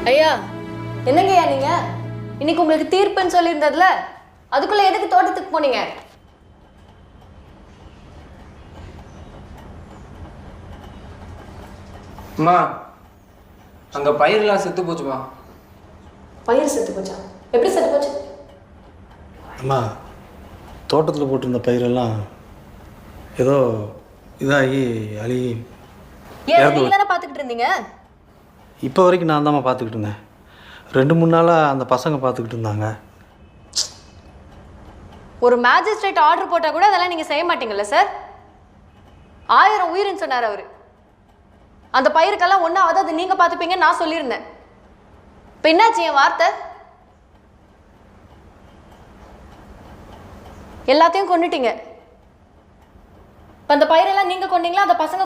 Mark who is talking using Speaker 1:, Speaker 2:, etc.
Speaker 1: ஐயா, என்னங்கய்யா நீங்க இன்னைக்கு உங்களுக்கு தீர்ப்புன்னு சொல்லியிருந்ததுல அதுக்குள்ள எதுக்கு தோட்டத்துக்கு போனீங்க?
Speaker 2: அம்மா, அங்க பயிரெல்லாம் செத்து போச்சுமா.
Speaker 1: பயிர் செத்து போச்சா? எப்படி செத்து போச்சு?
Speaker 3: அம்மா, தோட்டத்தில் போட்டிருந்த பயிரெல்லாம் ஏதோ இதாகி அழுகி
Speaker 1: ஏன் நீங்க தானே பார்த்துக்கிட்டு இருந்தீங்க?
Speaker 3: இப்போ வரைக்கும் நான் தாம்மா பார்த்துக்கிட்டு இருந்தேன். 2-3 நாளாக அந்த பசங்க பார்த்துக்கிட்டு இருந்தாங்க.
Speaker 1: ஒரு மேஜிஸ்ட்ரேட் ஆர்டர் போட்டால் கூட அதெல்லாம் நீங்கள் செய்ய மாட்டீங்கல்ல சார்? 1000 உயிர்னு சொன்னார் அவர். அந்த பயிருக்கெல்லாம் ஒன்றும் அதாவது நீங்கள் பார்த்துப்பீங்கன்னு நான் சொல்லியிருந்தேன். இப்போ என்னாச்சு என் வார்த்தை? எல்லாத்தையும் கொண்டுட்டீங்க. இப்போ அந்த பயிரெல்லாம் நீங்கள் கொண்டீங்களா அந்த பசங்க